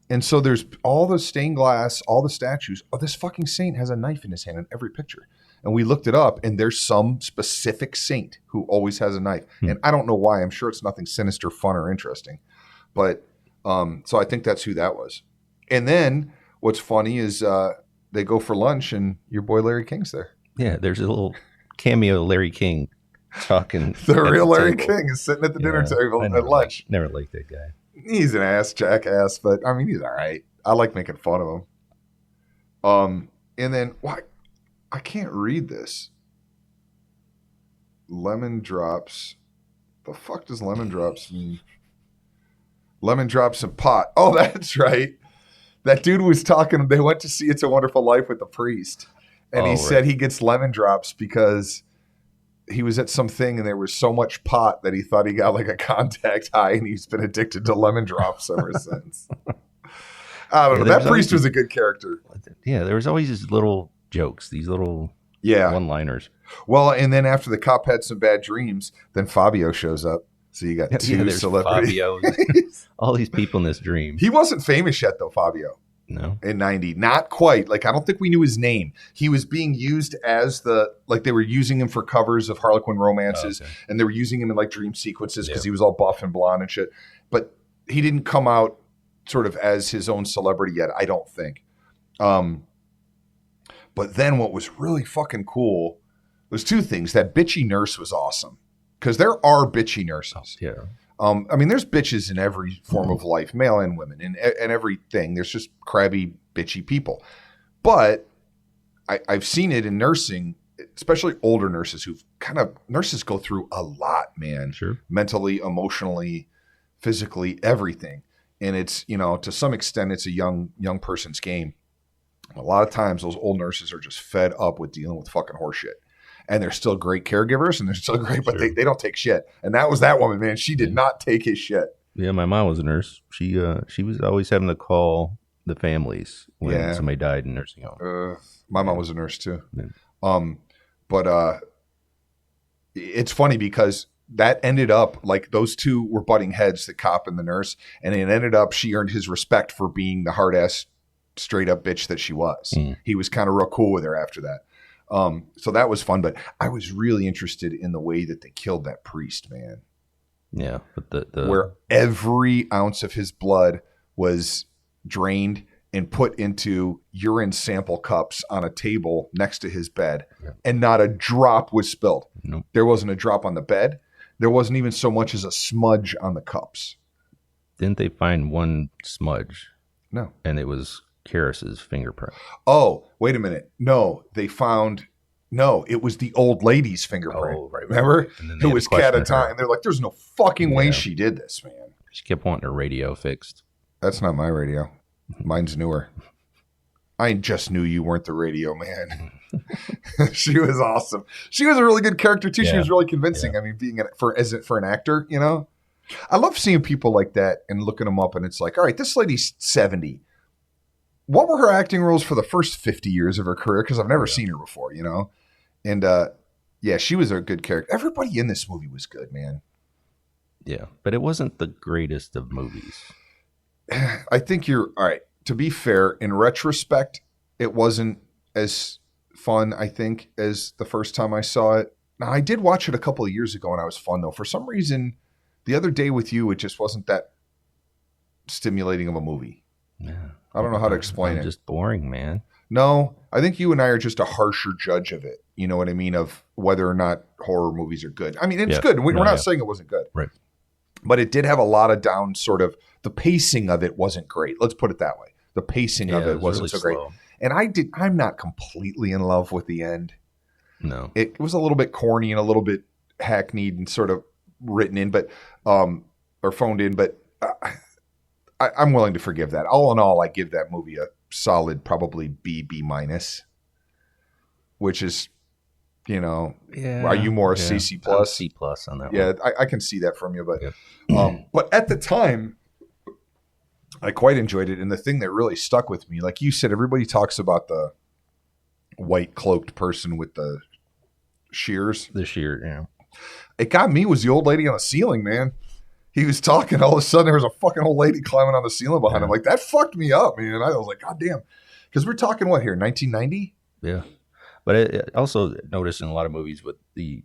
And so there's all the stained glass, all the statues. Oh, this fucking saint has a knife in his hand in every picture. And we looked it up and there's some specific saint who always has a knife. And I don't know why. I'm sure it's nothing sinister, fun, or interesting. But so I think that's who that was. And then what's funny is they go for lunch and your boy Larry King's there. Yeah, there's a little cameo Larry King talking. The real Larry King is sitting at the dinner table at lunch. Never liked that guy. He's an jackass, but I mean, he's all right. I like making fun of him. And then I can't read this. Lemon drops. The fuck does lemon drops mean? Lemon drops and pot. Oh, that's right. That dude was talking. They went to see It's a Wonderful Life with the priest. And he said he gets lemon drops because he was at something and there was so much pot that he thought he got like a contact high and he's been addicted to lemon drops ever since. I don't know. That priest was a good character. Yeah, there was always these little jokes, these little one-liners. Well, and then after the cop had some bad dreams, then Fabio shows up. So you got two celebrities. Fabio. All these people in this dream. He wasn't famous yet, though, Fabio. No. In 90. Not quite. Like, I don't think we knew his name. He was being used as they were using him for covers of Harlequin romances. Oh, okay. And they were using him in like dream sequences because he was all buff and blonde and shit. But he didn't come out sort of as his own celebrity yet, I don't think. But then what was really fucking cool was two things. That bitchy nurse was awesome. Because there are bitchy nurses. Yeah. I mean, there's bitches in every form of life, male and women, and everything. There's just crabby, bitchy people. But I've seen it in nursing, especially older nurses nurses go through a lot, man. Sure. Mentally, emotionally, physically, everything. And it's, to some extent, it's a young person's game. A lot of times those old nurses are just fed up with dealing with fucking horseshit. And they're still great caregivers, and they're still great, but they don't take shit. And that was that woman, man. She did not take his shit. Yeah, my mom was a nurse. She was always having to call the families when somebody died in nursing home. My mom was a nurse too. Yeah. But it's funny because that ended up like those two were butting heads, the cop and the nurse, and it ended up she earned his respect for being the hard ass, straight up bitch that she was. He was kind of real cool with her after that. So that was fun, but I was really interested in the way that they killed that priest, man. Yeah, but the where every ounce of his blood was drained and put into urine sample cups on a table next to his bed, and not a drop was spilled. Nope. There wasn't a drop on the bed. There wasn't even so much as a smudge on the cups. Didn't they find one smudge? No. And it was Karras's fingerprint. Oh, wait a minute. No, it was the old lady's fingerprint. Oh, right. Remember? Who was catatonic. And they're like, there's no fucking way she did this, man. She kept wanting her radio fixed. That's not my radio. Mine's newer. I just knew you weren't the radio man. She was awesome. She was a really good character too. She was really convincing. I mean, being for an actor, you know, I love seeing people like that and looking them up. And it's like, all right, this lady's 70. What were her acting roles for the first 50 years of her career? Because I've never seen her before, you know. And she was a good character. Everybody in this movie was good, man. Yeah, but it wasn't the greatest of movies. I think you're all right. To be fair, in retrospect, it wasn't as fun, I think, as the first time I saw it. Now, I did watch it a couple of years ago, and I was fun, though. For some reason, the other day with you, it just wasn't that stimulating of a movie. Yeah. I don't know how to explain it. Just boring, man. No, I think you and I are just a harsher judge of it. You know what I mean? Of whether or not horror movies are good. I mean, it's good. We're not saying it wasn't good. Right. But it did have a lot of down sort of, the pacing of it wasn't great. Let's put it that way. The pacing of it wasn't really so great. And I'm not completely in love with the end. No. It was a little bit corny and a little bit hackneyed and sort of written in, but or phoned in, but I'm willing to forgive that. All in all, I give that movie a solid, probably B minus, which is, you know, are you more a CC plus? C plus on that one. Yeah, I can see that from you, but at the time, I quite enjoyed it. And the thing that really stuck with me, like you said, everybody talks about the white cloaked person with the shears. The shear, yeah. It got me was the old lady on the ceiling, man. He was talking, all of a sudden there was a fucking old lady climbing on the ceiling behind him. Like, that fucked me up, man. I was like, God damn. Because we're talking what here, 1990? Yeah. But I also noticed in a lot of movies with the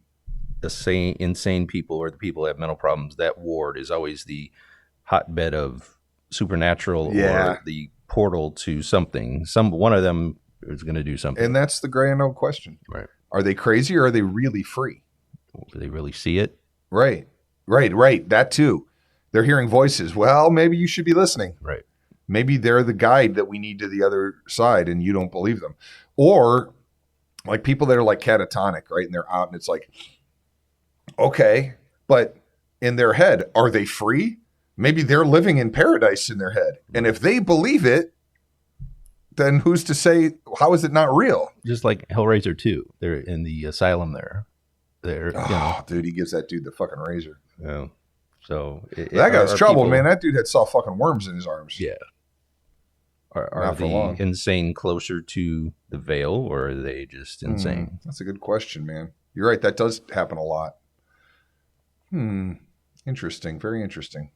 insane people or the people that have mental problems, that ward is always the hotbed of supernatural or the portal to something. One of them is going to do something. And that's the grand old question. Right. Are they crazy or are they really free? Do they really see it? Right. That too. They're hearing voices. Well, maybe you should be listening. Right. Maybe they're the guide that we need to the other side and you don't believe them. Or like people that are like catatonic, right? And they're out and it's like, okay, but in their head, are they free? Maybe they're living in paradise in their head. And if they believe it, then who's to say, how is it not real? Just like Hellraiser 2. They're in the asylum there. Dude, he gives that dude the fucking razor. Yeah. So that guy's trouble, man. That dude saw fucking worms in his arms. Yeah. Are the insane closer to the veil, or are they just insane? That's a good question, man. You're right. That does happen a lot. Interesting. Very interesting.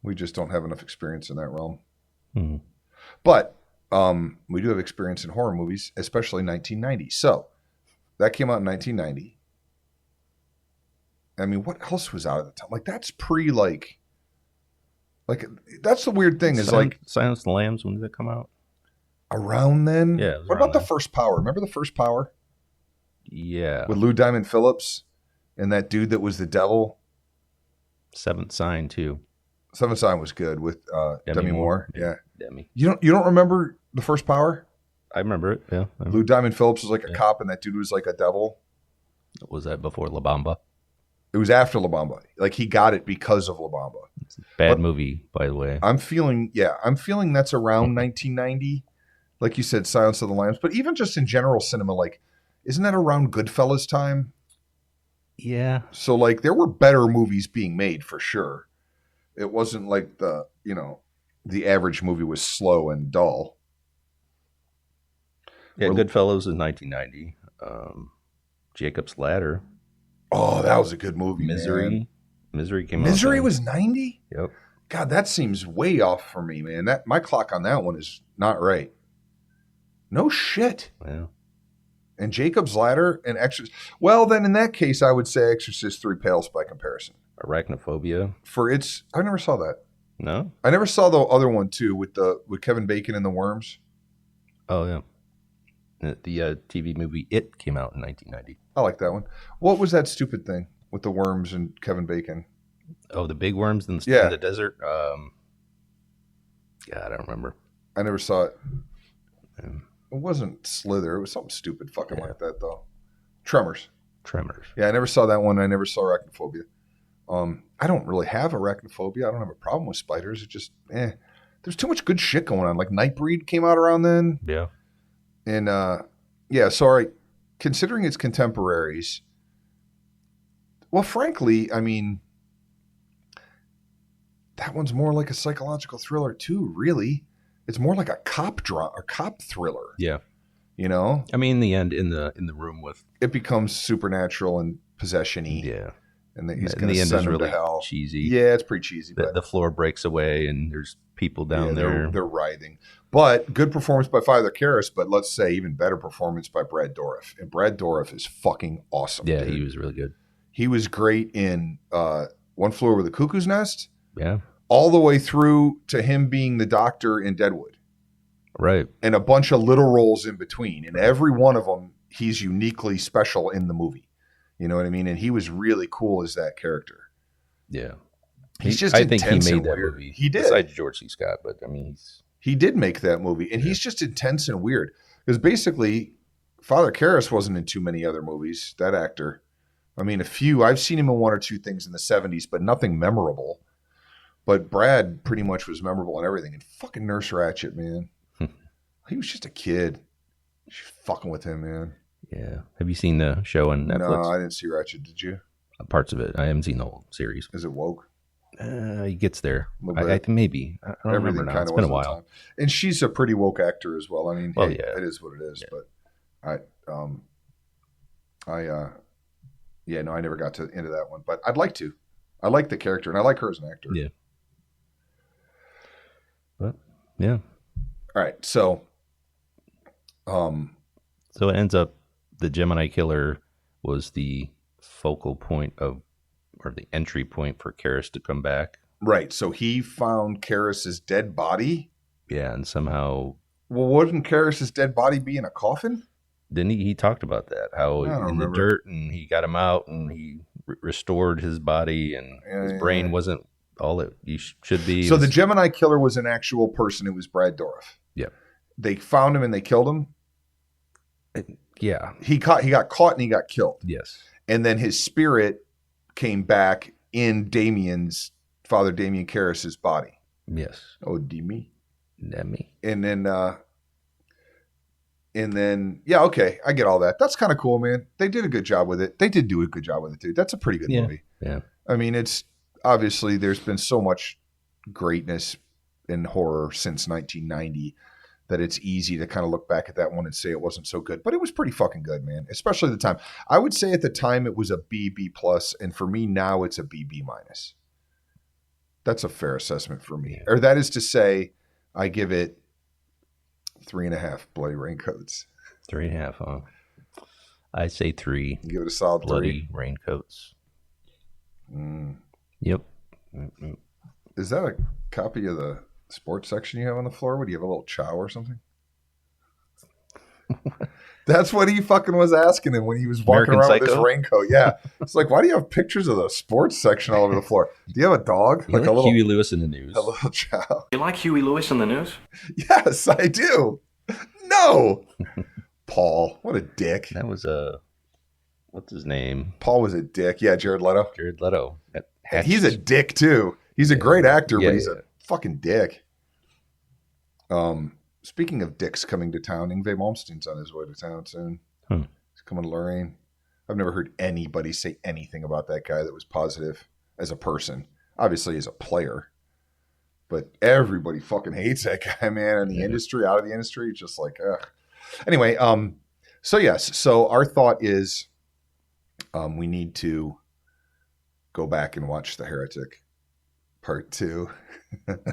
We just don't have enough experience in that realm. But we do have experience in horror movies, especially 1990. So that came out in 1990. I mean, what else was out at the time? Like, that's like that's the weird thing is like Silence of the Lambs. When did that come out? Around then? Yeah. What about the First Power? Remember the First Power? Yeah. With Lou Diamond Phillips and that dude that was the devil. Seventh Sign too. Seventh Sign was good with Demi Moore. Yeah. Demi. You don't remember the First Power? I remember it. Yeah. Lou Diamond Phillips was like a cop and that dude was like a devil. Was that before La Bamba? It was after La Bamba. Like, he got it because of La Bamba. It's a bad movie, by the way. I'm feeling that's around 1990. Like you said, Silence of the Lambs. But even just in general cinema, like, isn't that around Goodfellas time? Yeah. So, like, there were better movies being made for sure. It wasn't like the average movie was slow and dull. Yeah, Goodfellas is 1990. Jacob's Ladder. Oh, that was a good movie. Misery. Man. Misery came out. Misery was 90? Yep. God, that seems way off for me, man. My clock on that one is not right. No shit. Yeah. And Jacob's Ladder and Exorcist. Well, then in that case, I would say Exorcist 3 pales by comparison. Arachnophobia. I never saw that. No? I never saw the other one too with Kevin Bacon and the worms. Oh, yeah. The TV movie It came out in 1990. I like that one. What was that stupid thing with the worms and Kevin Bacon? Oh, the big worms in the desert? I don't remember. I never saw it. It wasn't Slither. It was something stupid fucking like that, though. Tremors. Yeah, I never saw that one. I never saw Arachnophobia. I don't really have arachnophobia. I don't have a problem with spiders. It just, there's too much good shit going on. Like Nightbreed came out around then. Yeah. And, sorry. Considering its contemporaries, well, frankly, I mean, that one's more like a psychological thriller too, really. It's more like a cop drama or cop thriller. Yeah. You know? I mean, in the end, in the room with... It becomes supernatural and possession-y. Yeah. And then he's going to send him really to hell. Cheesy. Yeah, it's pretty cheesy. The floor breaks away and there's people down there. They're writhing. But good performance by Father Karras, but let's say even better performance by Brad Dourif. And Brad Dourif is fucking awesome. Yeah, dude. he was really good. He was great in One Flew Over the Cuckoo's Nest. Yeah. All the way through to him being the doctor in Deadwood. Right. And a bunch of little roles in between. And every one of them, he's uniquely special in the movie. You know what I mean? And he was really cool as that character. Yeah. He's just I think he intense made and that weird. movie. He did. Besides George C. Scott, but I mean, he did make that movie. And he's just intense and weird. Because basically, Father Karras wasn't in too many other movies, that actor. I mean, a few. I've seen him in one or two things in the 70s, but nothing memorable. But Brad pretty much was memorable in everything. And fucking Nurse Ratched, man. He was just a kid. She's fucking with him, man. Yeah. Have you seen the show on Netflix? No, I didn't see Ratched. Did you? Parts of it. I haven't seen the whole series. Is it woke? He gets there. I think maybe. I don't remember now. It's been a while. And she's a pretty woke actor as well. I mean, well, hey, yeah. It is what it is. Yeah. But I never got into that one. But I'd like to. I like the character, and I like her as an actor. Yeah. But yeah. All right. So it ends up the Gemini killer was the focal point of, or the entry point for Karras to come back. Right. So he found Karras's dead body. Yeah, and somehow. Well, wouldn't Karras's dead body be in a coffin? Didn't he talked about that? How in the dirt, and he got him out, and he restored his body, and his brain wasn't all it should be. So the Gemini killer was an actual person. It was Brad Dourif. Yeah. They found him and they killed him. Yeah. He got caught and he got killed. Yes. And then his spirit came back in Father Damien Karras's body. Yes. Oh, Demi. And then, yeah, okay, I get all that. That's kind of cool, man. They did a good job with it. They did do a good job with it, dude. That's a pretty good movie. Yeah. I mean, it's obviously there's been so much greatness in horror since 1990 that it's easy to kind of look back at that one and say it wasn't so good. But it was pretty fucking good, man, especially at the time. I would say at the time it was a B+, and for me now it's a B-. That's a fair assessment for me. Or that is to say, I give it 3.5 bloody raincoats. 3.5, huh? I say 3. You give it a solid bloody 3. Raincoats. Mm. Yep. Is that a copy of the sports section you have on the floor? Would you have a little chow or something? That's what he fucking was asking him when he was walking around with his raincoat. Yeah. It's like, why do you have pictures of the sports section all over the floor? Do you have a dog? You like a little Huey Lewis in the news. A little chow. You like Huey Lewis in the news? Yes, I do. No. Paul, what a dick. That was what's his name? Paul was a dick. Yeah, Jared Leto. Jared Leto. And he's a dick too. He's a great actor, but he's a fucking dick. Speaking of dicks coming to town, Yngwie Malmsteen's on his way to town soon. He's coming to Lorraine. I've never heard anybody say anything about that guy that was positive as a person. Obviously, as a player. But everybody fucking hates that guy, man. In the industry, out of the industry, it's just like, ugh. Anyway, so yes. So our thought is we need to go back and watch The Heretic Part 2.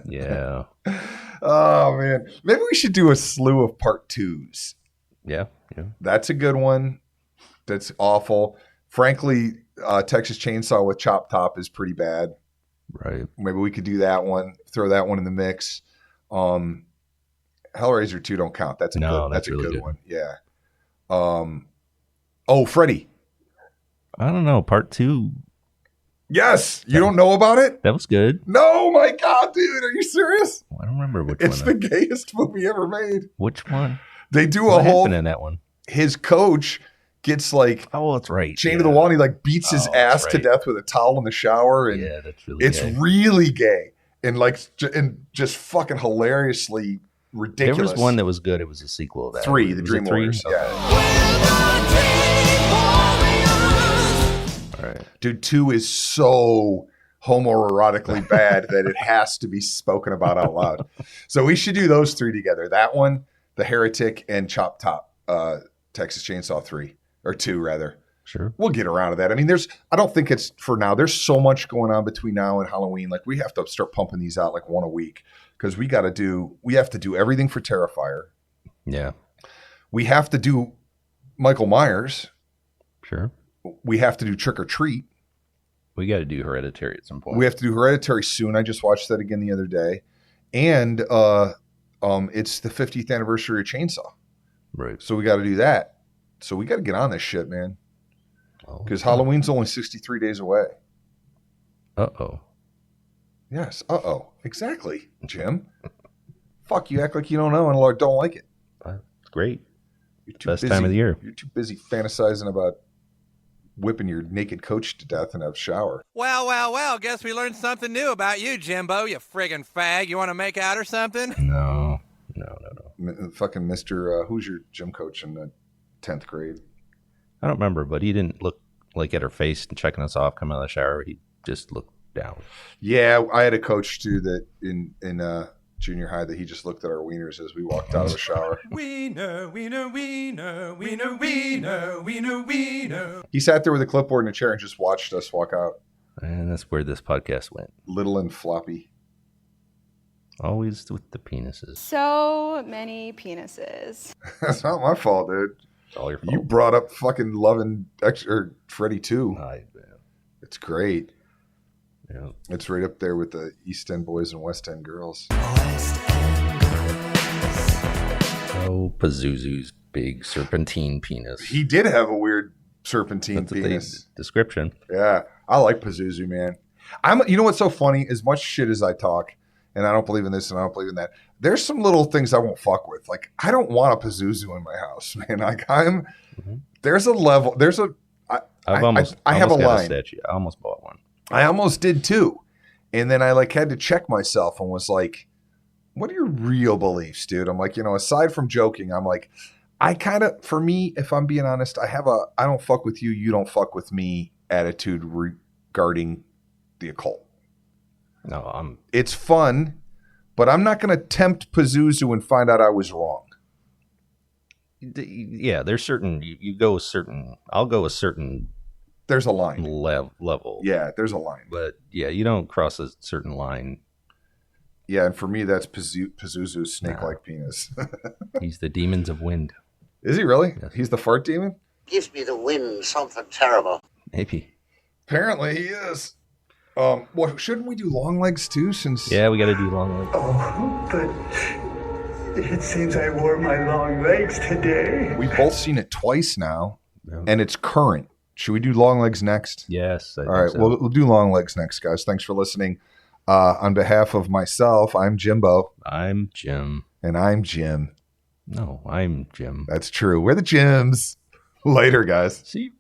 Yeah. Oh, man. Maybe we should do a slew of Part 2s. Yeah. That's a good one. That's awful. Frankly, Texas Chainsaw with Chop Top is pretty bad. Right. Maybe we could do that one. Throw that one in the mix. Hellraiser 2 don't count. That's a really good one. Yeah. Freddy. I don't know. Part 2. Yes. You don't know about it? That was good. No, my God, dude. Are you serious? I don't remember which It's one. the gayest movie ever made. Which one? They do what a whole happened in that one. His coach gets like that's right. chained to the wall and he like beats his ass to death with a towel in the shower. And that's really gay. really gay and like and just fucking hilariously ridiculous. There was one that was good. It was a sequel of that. 3, The Dream Warriors. Okay. Yeah. All right. Dude, 2 is so homoerotically bad that it has to be spoken about out loud. So we should do those 3 together. That one, The Heretic, and Chop Top. Texas Chainsaw 3 or 2 rather. Sure. We'll get around to that. I mean, I don't think it's for now. There's so much going on between now and Halloween. Like we have to start pumping these out like one a week because we have to do everything for Terrifier. Yeah. We have to do Michael Myers. Sure. We have to do Trick or Treat. We got to do Hereditary at some point. We have to do Hereditary soon. I just watched that again the other day. And it's the 50th anniversary of Chainsaw. Right. So we got to do that. So we got to get on this shit, man. Because Halloween's only 63 days away. Uh-oh. Yes. Uh-oh. Exactly, Jim. Fuck, you act like you don't know and don't like it. It's great. You're too Best busy, time of the year. You're too busy fantasizing about whipping your naked coach to death in a shower. Well. Guess we learned something new about you, Jimbo, you friggin' fag. You want to make out or something? No. Fucking Mr. Who's your gym coach in the 10th grade? I don't remember, but he didn't look like at her face and checking us off coming out of the shower. He just looked down. Yeah, I had a coach too that in junior high that he just looked at our wieners as we walked out of the shower. Wiener. He sat there with a clipboard and a chair and just watched us walk out. And that's where this podcast went. Little and floppy. Always with the penises. So many penises. That's not my fault, dude. It's all your fault. You brought up fucking loving Freddy 2. It's great. Yeah. It's right up there with the East End boys and West End girls. Oh, Pazuzu's big serpentine penis. He did have a weird serpentine penis. Description. Yeah. I like Pazuzu, man. You know what's so funny? As much shit as I talk, and I don't believe in this and I don't believe in that, there's some little things I won't fuck with. Like, I don't want a Pazuzu in my house, man. Like, there's a level, I have a line. A statue. I almost bought one. I almost did too. And then I had to check myself and was like, what are your real beliefs, dude? I'm like, aside from joking, I'm like, for me, if I'm being honest, I have I don't fuck with you, you don't fuck with me attitude regarding the occult. No, it's fun, but I'm not going to tempt Pazuzu and find out I was wrong. Yeah, there's certain, you go a certain, I'll go a certain. There's a line. Level. Yeah, there's a line. But yeah, you don't cross a certain line. Yeah, and for me, that's Pazuzu's snake-like penis. He's the demons of wind. Is he really? Yes. He's the fart demon? Gives me the wind something terrible. Maybe. Apparently he is. Shouldn't we do long legs too? Yeah, we got to do long legs. Oh, but it seems I wore my long legs today. We've both seen it twice now, and it's current. Should we do long legs next? Yes. All right, so. We'll do long legs next, guys. Thanks for listening. On behalf of myself, I'm Jimbo. I'm Jim. And I'm Jim. No, I'm Jim. That's true. We're the Jims. Later, guys. See you.